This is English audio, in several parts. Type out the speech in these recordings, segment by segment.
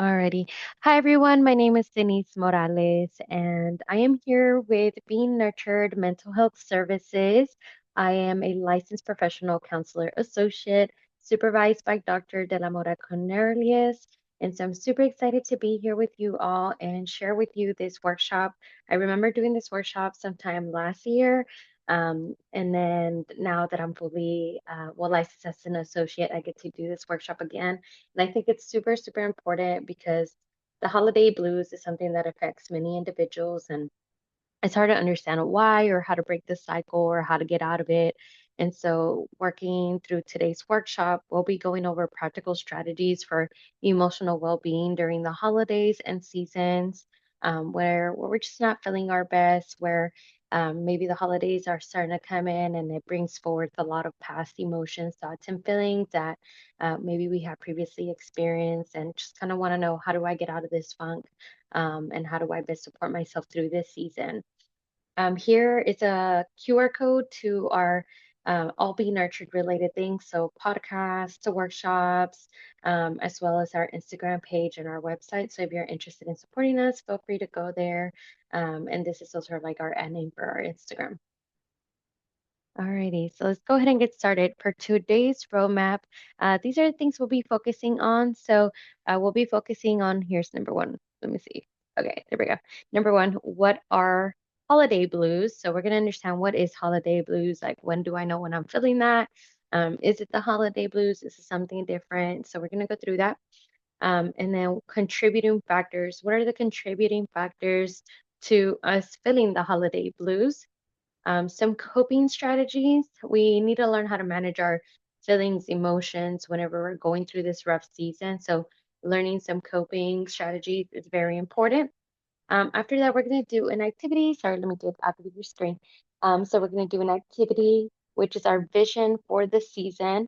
Alrighty. Hi, everyone. My name is Denise Morales, and I am here with Being Nurtured Mental Health Services. I am a licensed professional counselor associate supervised by Dr. De La Mora Cornelius. And so I'm super excited to be here with you all and share with you this workshop. I remember doing this workshop sometime last year. And then now that I'm fully licensed as an associate, I get to do this workshop again. And I think it's super, super important because the holiday blues is something that affects many individuals, and it's hard to understand why or how to break the cycle or how to get out of it. And so, working through today's workshop, we'll be going over practical strategies for emotional well being during the holidays and seasons where we're just not feeling our best, where maybe the holidays are starting to come in and it brings forth a lot of past emotions, thoughts, and feelings that maybe we have previously experienced, and just kind of want to know, how do I get out of this funk? And how do I best support myself through this season? Here is a QR code to our All Be Nurtured related things. So podcasts, workshops, as well as our Instagram page and our website. So if you're interested in supporting us, feel free to go there. And this is also like our ad name for our Instagram. Alrighty, so let's go ahead and get started. For today's roadmap, these are the things we'll be focusing on. So we'll be focusing on, here's number one. Let me see. Okay, there we go. Number one, what are holiday blues? So we're going to understand, what is holiday blues? Like, when do I know when I'm feeling that? Is it the holiday blues? Is it something different? So we're going to go through that. And then contributing factors. What are the contributing factors to us feeling the holiday blues? Some coping strategies. We need to learn how to manage our feelings, emotions whenever we're going through this rough season. So, learning some coping strategies is very important. After that, we're going to do an activity. Sorry, let me do it after your screen. So, we're going to do an activity, which is our vision for the season.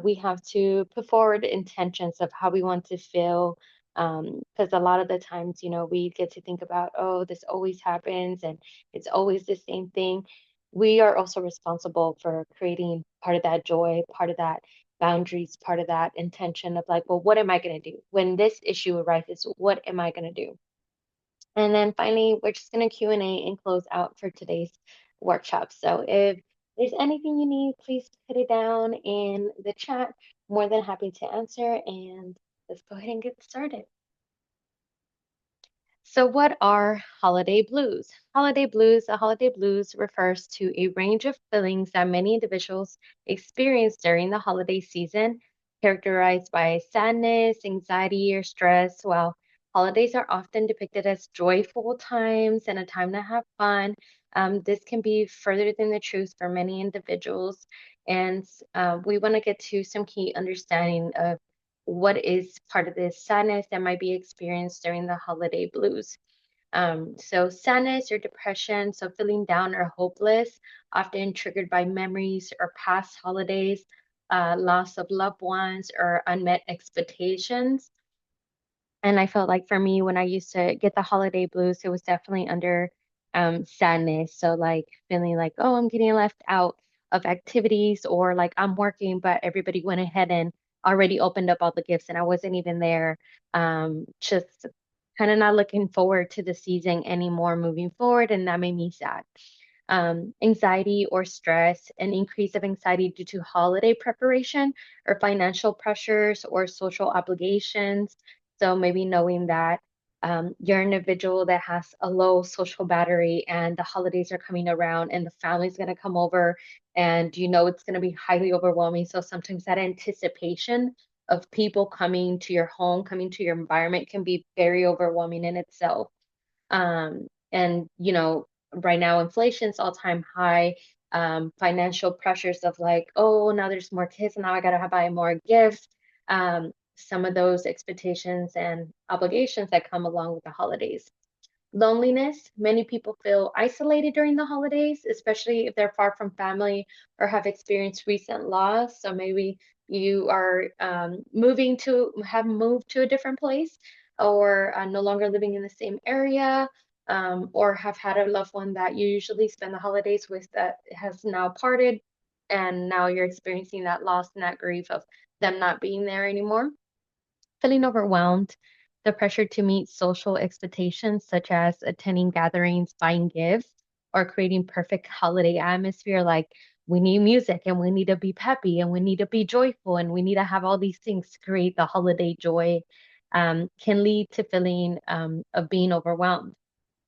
We have to put forward intentions of how we want to feel. Because a lot of the times, we get to think about, oh, this always happens and it's always the same thing. We are also responsible for creating part of that joy, part of that boundaries, part of that intention of like, well, what am I going to do when this issue arises? What am I going to do? And then finally, we're just going to Q&A and close out for today's workshop. So if there's anything you need, please put it down in the chat. More than happy to answer. And let's go ahead and get started. So what are holiday blues? The holiday blues refers to a range of feelings that many individuals experience during the holiday season, characterized by sadness, anxiety, or stress. While holidays are often depicted as joyful times and a time to have fun, this can be further than the truth for many individuals. And we want to get to some key understanding of what is part of this sadness that might be experienced during the holiday blues. So sadness or depression, so feeling down or hopeless, often triggered by memories or past holidays, loss of loved ones, or unmet expectations. And I felt like for me, when I used to get the holiday blues, it was definitely under sadness. So like feeling like, oh, I'm getting left out of activities, or like I'm working, but everybody went ahead and already opened up all the gifts and I wasn't even there. Just kind of not looking forward to the season anymore moving forward. And that made me sad. Anxiety or stress, an increase of anxiety due to holiday preparation or financial pressures or social obligations. So maybe knowing that you're an individual that has a low social battery and the holidays are coming around and the family's going to come over, and it's going to be highly overwhelming. So sometimes that anticipation of people coming to your home, coming to your environment can be very overwhelming in itself. And right now inflation's all-time high. Financial pressures of like, oh, now there's more kids, and now I gotta buy more gifts. Some of those expectations and obligations that come along with the holidays. Loneliness. Many people feel isolated during the holidays, especially if they're far from family or have experienced recent loss. So maybe you are have moved to a different place, or no longer living in the same area, or have had a loved one that you usually spend the holidays with that has now parted, and now you're experiencing that loss and that grief of them not being there anymore. Feeling overwhelmed, the pressure to meet social expectations, such as attending gatherings, buying gifts, or creating perfect holiday atmosphere. Like we need music and we need to be peppy and we need to be joyful and we need to have all these things to create the holiday joy, can lead to feeling of being overwhelmed.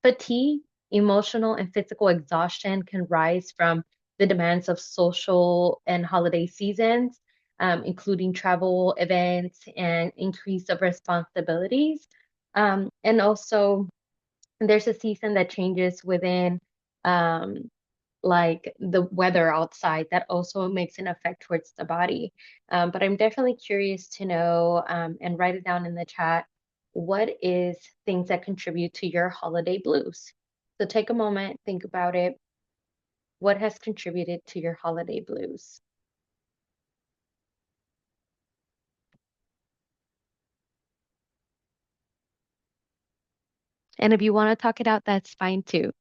Fatigue, emotional and physical exhaustion can rise from the demands of social and holiday seasons, including travel events and increase of responsibilities. And also, there's a season that changes within um, like the weather outside that also makes an effect towards the body. But I'm definitely curious to know and write it down in the chat. What is things that contribute to your holiday blues? So take a moment, think about it. What has contributed to your holiday blues? And if you want to talk it out, that's fine too.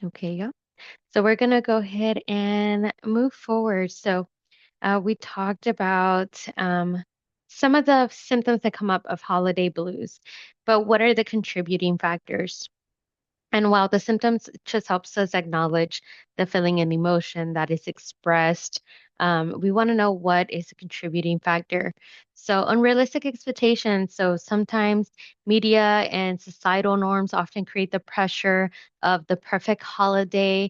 Okay, yeah. So we're gonna go ahead and move forward. So we talked about some of the symptoms that come up of holiday blues, but what are the contributing factors? And while the symptoms just helps us acknowledge the feeling and emotion that is expressed, we want to know what is a contributing factor. So unrealistic expectations. So sometimes media and societal norms often create the pressure of the perfect holiday,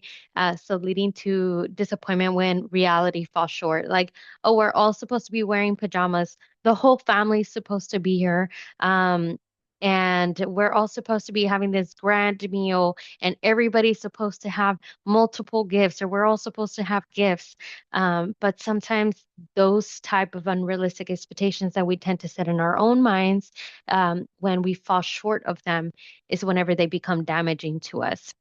so leading to disappointment when reality falls short. Like, oh, we're all supposed to be wearing pajamas. The whole family's supposed to be here. And we're all supposed to be having this grand meal, and everybody's supposed to have multiple gifts, or we're all supposed to have gifts. But sometimes those type of unrealistic expectations that we tend to set in our own minds, when we fall short of them, is whenever they become damaging to us.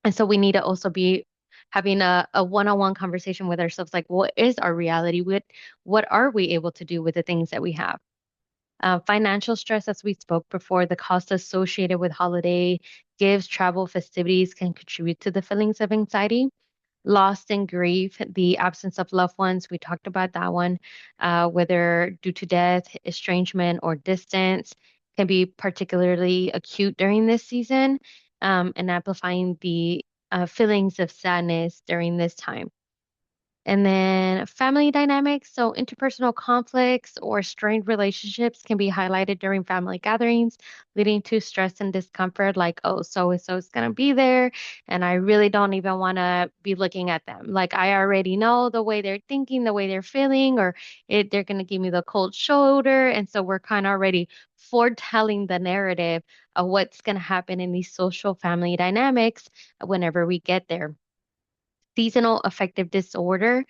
And so we need to also be having a one-on-one conversation with ourselves, like what is our reality? What are we able to do with the things that we have? Financial stress, as we spoke before, the cost associated with holiday gifts, travel, festivities can contribute to the feelings of anxiety. Loss and grief, the absence of loved ones, we talked about that one, whether due to death, estrangement, or distance, can be particularly acute during this season, and amplifying the feelings of sadness during this time. And then family dynamics. So, interpersonal conflicts or strained relationships can be highlighted during family gatherings, leading to stress and discomfort, like, oh, so and so is going to be there. And I really don't even want to be looking at them. Like, I already know the way they're thinking, the way they're feeling, or they're going to give me the cold shoulder. And so, we're kind of already foretelling the narrative of what's going to happen in these social family dynamics whenever we get there. Seasonal affective disorder,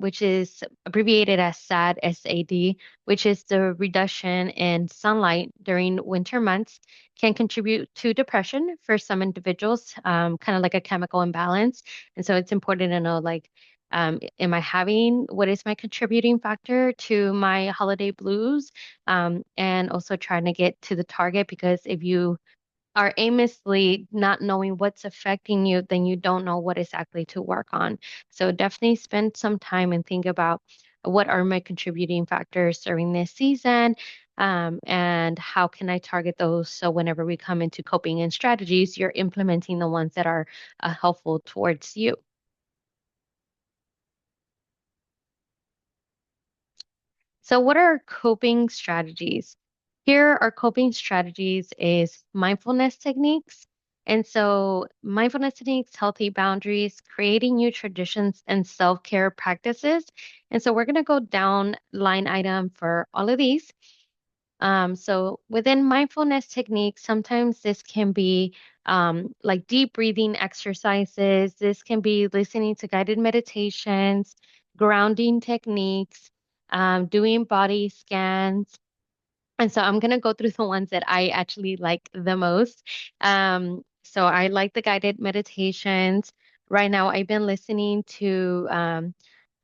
which is abbreviated as SAD, SAD, which is the reduction in sunlight during winter months, can contribute to depression for some individuals, kind of like a chemical imbalance. And so it's important to know, like, am I having, what is my contributing factor to my holiday blues? And also trying to get to the target, because if you are aimlessly not knowing what's affecting you, then you don't know what exactly to work on. So definitely spend some time and think about what are my contributing factors during this season, and how can I target those so whenever we come into coping and strategies, you're implementing the ones that are helpful towards you. So, what are coping strategies? Here are coping strategies is mindfulness techniques. And so, mindfulness techniques, healthy boundaries, creating new traditions, and self-care practices. And so, we're going to go down line item for all of these. So, within mindfulness techniques, sometimes this can be like deep breathing exercises. This can be listening to guided meditations, grounding techniques, doing body scans. And so I'm going to go through the ones that I actually like the most. So I like the guided meditations. Right now, I've been listening to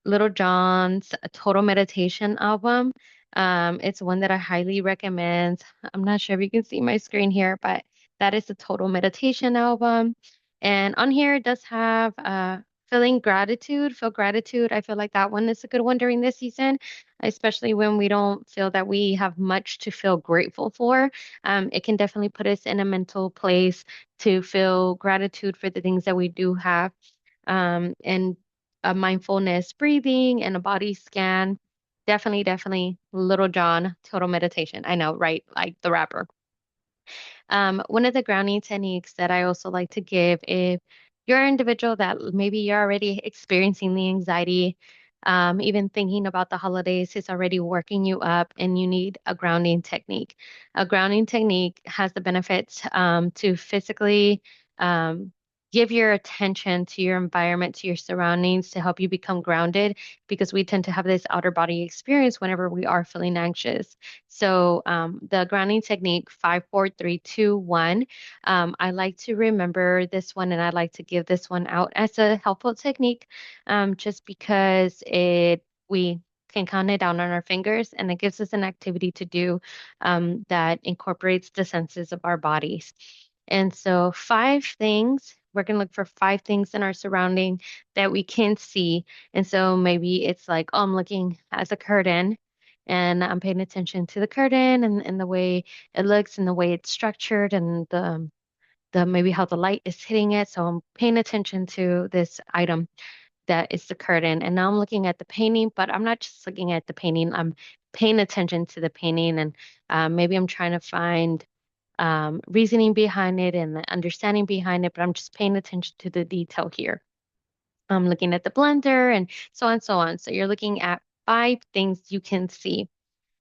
Little John's Total Meditation album. It's one that I highly recommend. I'm not sure if you can see my screen here, but That is the Total Meditation album. And on here it does have Feeling Gratitude, Feel Gratitude. I feel like that one is a good one during this season, especially when we don't feel that we have much to feel grateful for. It can definitely put us in a mental place to feel gratitude for the things that we do have. And a mindfulness breathing and a body scan. Definitely, definitely Little John, Total Meditation. I know, right? Like the rapper. One of the grounding techniques that I also like to give, if you're an individual that maybe you're already experiencing the anxiety, even thinking about the holidays is already working you up and you need a grounding technique. A grounding technique has the benefits to physically give your attention to your environment, to your surroundings to help you become grounded because we tend to have this outer body experience whenever we are feeling anxious. So the grounding technique 5, 4, 3, 2, 1. I like to remember this one and I like to give this one out as a helpful technique just because we can count it down on our fingers and it gives us an activity to do that incorporates the senses of our bodies. And so 5 things. We're going to look for 5 things in our surrounding that we can see. And so maybe it's like, oh, I'm looking at the curtain and I'm paying attention to the curtain and the way it looks and the way it's structured and the maybe how the light is hitting it. So I'm paying attention to this item that is the curtain. And now I'm looking at the painting, but I'm not just looking at the painting. I'm paying attention to the painting and maybe I'm trying to find reasoning behind it and the understanding behind it, but I'm just paying attention to the detail here. I'm looking at the blender and so on, so on. So you're looking at 5 things you can see.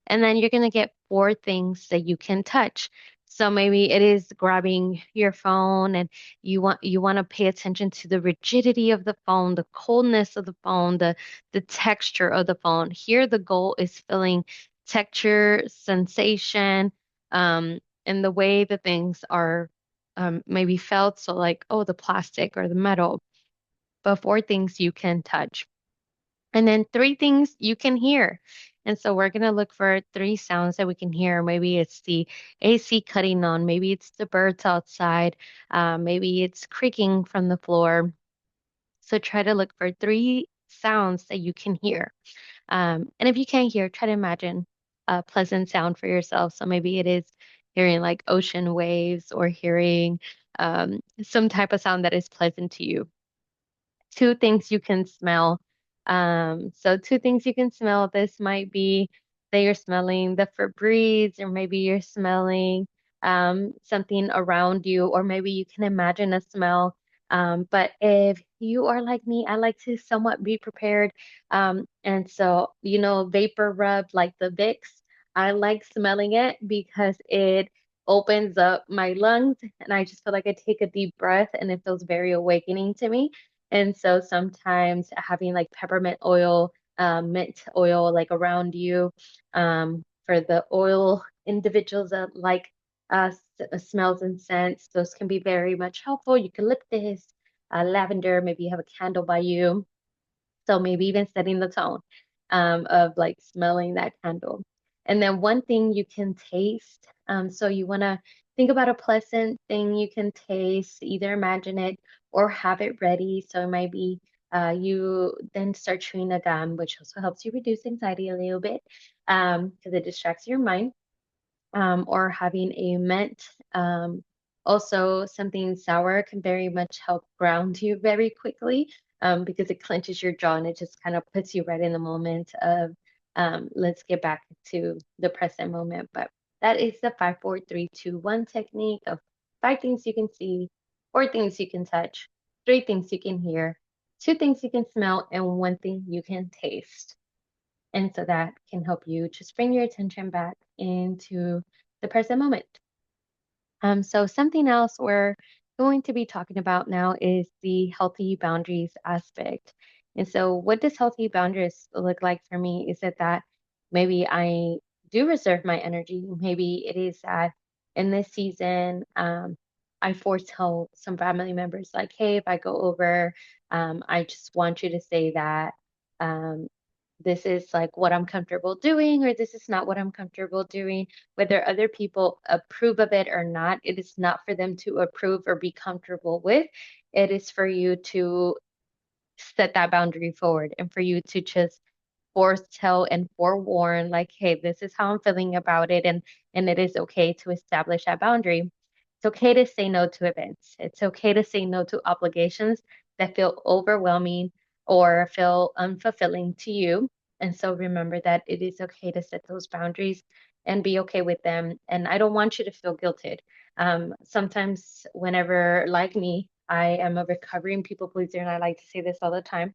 And then you're going to get 4 things that you can touch. So maybe it is grabbing your phone and you want to pay attention to the rigidity of the phone, the coldness of the phone, the texture of the phone. Here the goal is feeling texture, sensation, and the way the things are maybe felt. So like, oh, the plastic or the metal, but 4 things you can touch. And then 3 things you can hear. And so we're going to look for 3 sounds that we can hear. Maybe it's the AC cutting on, maybe it's the birds outside, maybe it's creaking from the floor. So try to look for 3 sounds that you can hear. And if you can't hear, try to imagine a pleasant sound for yourself. So maybe it is hearing like ocean waves or hearing some type of sound that is pleasant to you. 2 things you can smell. So 2 things you can smell. This might be that you're smelling the Febreze, or maybe you're smelling something around you, or maybe you can imagine a smell. But if you are like me, I like to somewhat be prepared. And so, vapor rub like the Vicks, I like smelling it because it opens up my lungs and I just feel like I take a deep breath and it feels very awakening to me. And so sometimes having like peppermint oil, mint oil like around you, for the oil individuals that like smells and scents, those can be very much helpful. Eucalyptus, lavender, maybe you have a candle by you. So maybe even setting the tone of like smelling that candle. And then one thing you can taste. So you want to think about a pleasant thing you can taste, either imagine it or have it ready. So it might be you then start chewing a gum, which also helps you reduce anxiety a little bit because it distracts your mind, or having a mint. Also, something sour can very much help ground you very quickly because it clenches your jaw and it just kind of puts you right in the moment of let's get back to the present moment. But that is the 5, 4, 3, 2, 1 technique of 5 things you can see, 4 things you can touch, 3 things you can hear, 2 things you can smell, and 1 thing you can taste. And so that can help you just bring your attention back into the present moment. So something else we're going to be talking about now is the healthy boundaries aspect. And so what does healthy boundaries look like for me? Is it that maybe I do reserve my energy? Maybe it is that in this season, I foretell some family members like, hey, if I go over, I just want you to say that. Um, this is like what I'm comfortable doing, or this is not what I'm comfortable doing. Whether other people approve of it or not, it is not for them to approve or be comfortable with. It is for you to set that boundary forward and for you to just foretell and forewarn, like, hey, this is how I'm feeling about it, and it is okay to establish that boundary. It's okay to say no to events. It's okay to say no to obligations that feel overwhelming or feel unfulfilling to you. And so remember that it is okay to set those boundaries and be okay with them. And I don't want you to feel guilted. Sometimes, whenever, like me, I am a recovering people pleaser, and I like to say this all the time,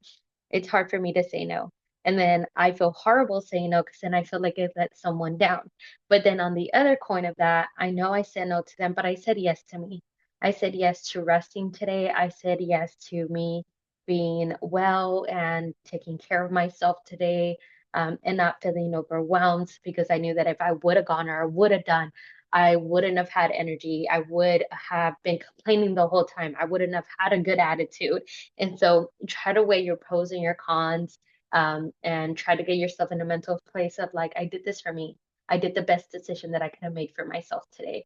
it's hard for me to say no. And then I feel horrible saying no because then I feel like it let someone down. But then on the other coin of that, I know I said no to them, but I said yes to me. I said yes to resting today. I said yes to me being well and taking care of myself today, and not feeling overwhelmed because I knew that if I would have gone or I would have done, I wouldn't have had energy. I would have been complaining the whole time. I wouldn't have had a good attitude. And so try to weigh your pros and your cons, and try to get yourself in a mental place of like, I did this for me. I did the best decision that I could have made for myself today.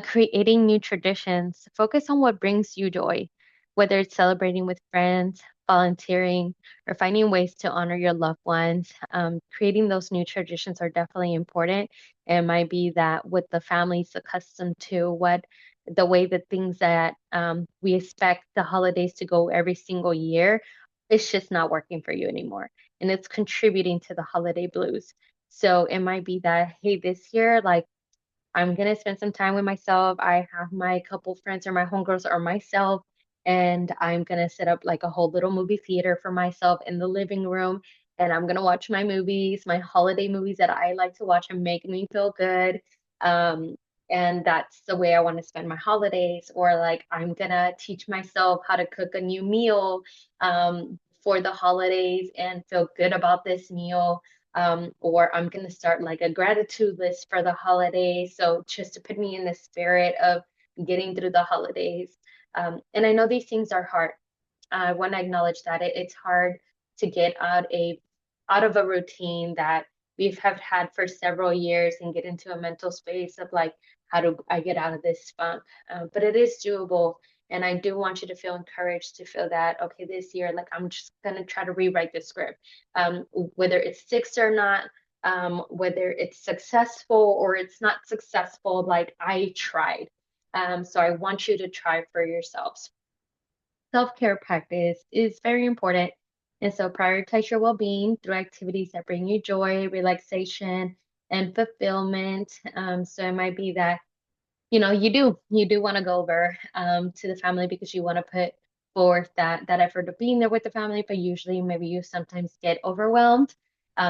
Creating new traditions, focus on what brings you joy, whether it's celebrating with friends, volunteering, or finding ways to honor your loved ones. Creating those new traditions are definitely important. It might be that what the family's accustomed to, what the way that things that we expect the holidays to go every single year, it's just not working for you anymore. And it's contributing to the holiday blues. So it might be that, hey, this year, like, I'm gonna spend some time with myself. I have my couple friends or my homegirls or myself, and I'm gonna set up like a whole little movie theater for myself in the living room. And I'm gonna watch my movies, my holiday movies that I like to watch and make me feel good. Um, and that's the way I want to spend my holidays. Or like I'm gonna teach myself how to cook a new meal for the holidays and feel good about this meal, or I'm going to start like a gratitude list for the holidays. So just to put me in the spirit of getting through the holidays. And I know these things are hard. I want to acknowledge that it's hard to get out of a routine that we've have had for several years and get into a mental space of like, how do I get out of this funk? But it is doable. And I do want you to feel encouraged to feel that, okay, this year, like I'm just going to try to rewrite the script, whether it sticks or not, whether it's successful or it's not successful, like I tried. So I want you to try for yourselves. Self-care practice is very important. And so prioritize your well-being through activities that bring you joy, relaxation, and fulfillment. So it might be that you do want to go over to the family because you want to put forth that effort of being there with the family, but usually maybe you sometimes get overwhelmed.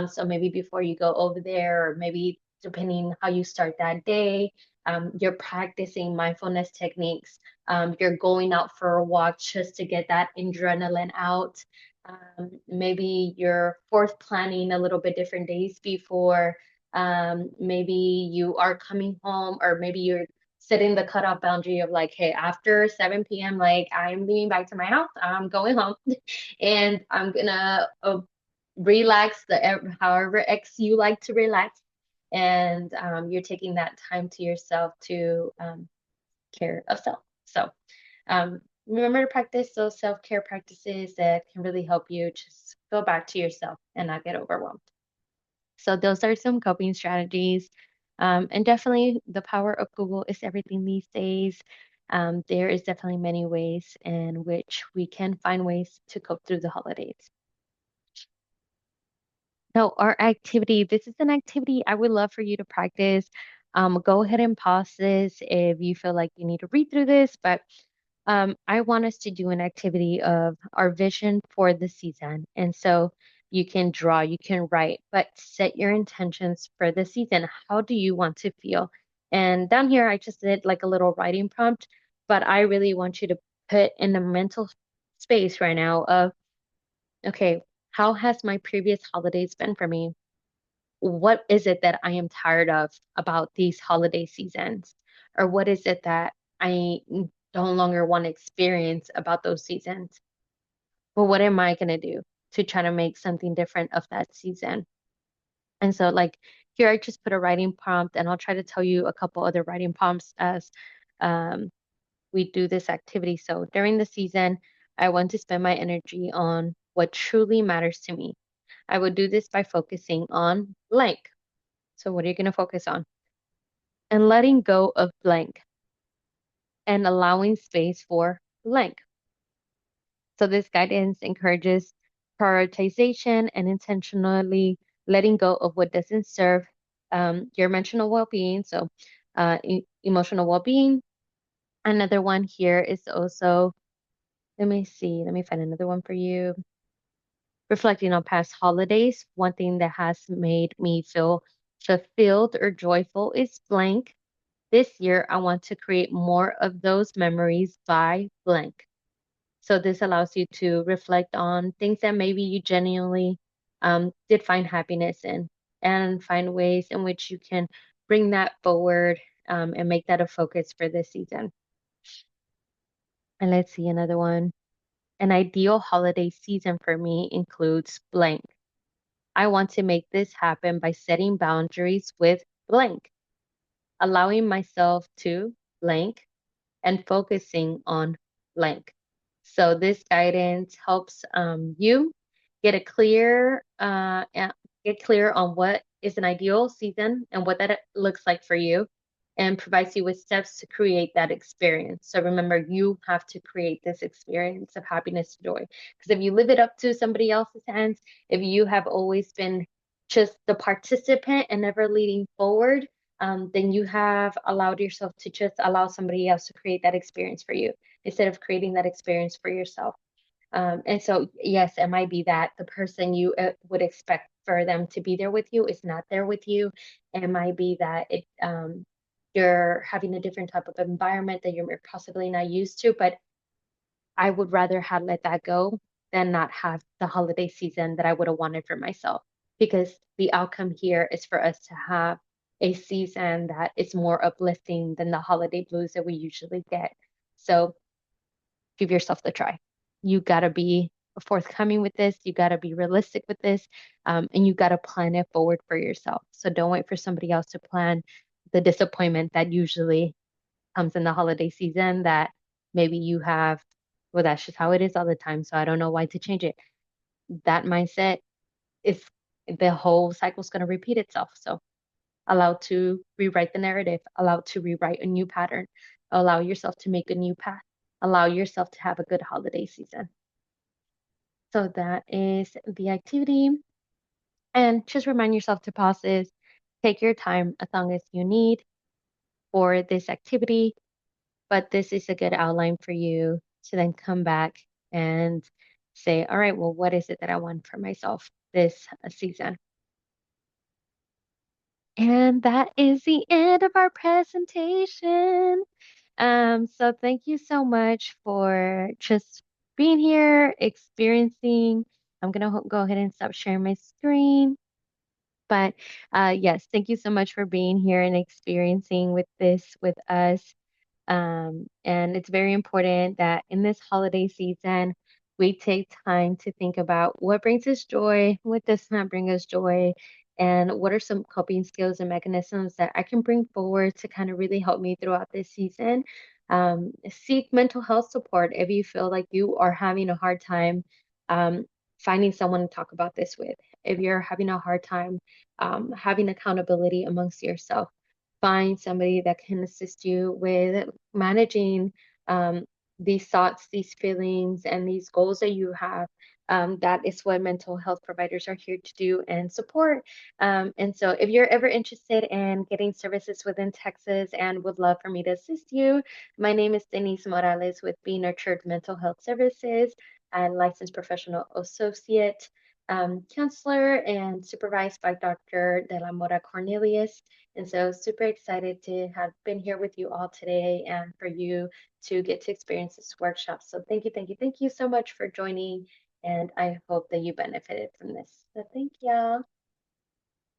So maybe before you go over there, or maybe depending how you start that day, you're practicing mindfulness techniques. You're going out for a walk just to get that adrenaline out. Maybe you're forth planning a little bit different days before. Maybe you are coming home, or maybe you're setting the cutoff boundary of like, hey, after 7 p.m., like I'm leaving back to my house, I'm going home, and I'm gonna relax however X you like to relax. And you're taking that time to yourself to care of self. So remember to practice those self-care practices that can really help you just go back to yourself and not get overwhelmed. So those are some coping strategies. And definitely the power of Google is everything these days. There is definitely many ways in which we can find ways to cope through the holidays. So our activity, this is an activity I would love for you to practice. Go ahead and pause this if you feel like you need to read through this, but I want us to do an activity of our vision for the season. And so you can draw, you can write, but set your intentions for the season. How do you want to feel? And down here, I just did like a little writing prompt, but I really want you to put in the mental space right now of, okay, how has my previous holidays been for me? What is it that I am tired of about these holiday seasons? Or what is it that I no longer want to experience about those seasons? Well, what am I going to do? to try to make something different of that season. And so, like, here I just put a writing prompt, and I'll try to tell you a couple other writing prompts as um, we do this activity. So, during the season, I want to spend my energy on what truly matters to me. I would do this by focusing on blank. So, what are you going to focus on? And letting go of blank and allowing space for blank. So, this guidance encourages prioritization and intentionally letting go of what doesn't serve your emotional well being. So, emotional well being. Another one here is also, let me see, let me find another one for you. Reflecting on past holidays, one thing that has made me feel fulfilled or joyful is blank. This year, I want to create more of those memories by blank. So this allows you to reflect on things that maybe you genuinely did find happiness in, and find ways in which you can bring that forward and make that a focus for this season. And let's see another one. An ideal holiday season for me includes blank. I want to make this happen by setting boundaries with blank, allowing myself to blank and focusing on blank. So this guidance helps you get a get clear on what is an ideal season and what that looks like for you, and provides you with steps to create that experience. So remember, you have to create this experience of happiness and joy. Because if you live it up to somebody else's hands, if you have always been just the participant and never leading forward, then you have allowed yourself to just allow somebody else to create that experience for you instead of creating that experience for yourself. And so, yes, it might be that the person you would expect for them to be there with you is not there with you. It might be that you're having a different type of environment that you're possibly not used to. But I would rather have let that go than not have the holiday season that I would have wanted for myself. Because the outcome here is for us to have a season that is more uplifting than the holiday blues that we usually get. So give yourself the try. You got to be forthcoming with this. You got to be realistic with this. And you got to plan it forward for yourself. So don't wait for somebody else to plan the disappointment that usually comes in the holiday season, that maybe you have, well, that's just how it is all the time. So I don't know why to change it. That mindset is, the whole cycle is going to repeat itself. So allow to rewrite the narrative, allow to rewrite a new pattern, allow yourself to make a new path, allow yourself to have a good holiday season. So that is the activity. And just remind yourself to pause this, take your time as long as you need for this activity. But this is a good outline for you to then come back and say, all right, well, what is it that I want for myself this season? And that is the end of our presentation. So thank you so much for just being here, experiencing. I'm gonna go ahead and stop sharing my screen. But yes, thank you so much for being here and experiencing with this with us. And it's very important that in this holiday season, we take time to think about what brings us joy, what does not bring us joy, and what are some coping skills and mechanisms that I can bring forward to kind of really help me throughout this season. Seek mental health support if you feel like you are having a hard time um, finding someone to talk about this with. If you're having a hard time having accountability amongst yourself, find somebody that can assist you with managing these thoughts, these feelings, and these goals that you have. That is what mental health providers are here to do and support. And so, if you're ever interested in getting services within Texas and would love for me to assist you, my name is Denise Morales with Be Nurtured Mental Health Services and licensed professional associate. Counselor and supervised by Dr. De La Mora Cornelius. And so super excited to have been here with you all today and for you to get to experience this workshop. So thank you so much for joining. And I hope that you benefited from this. So thank y'all.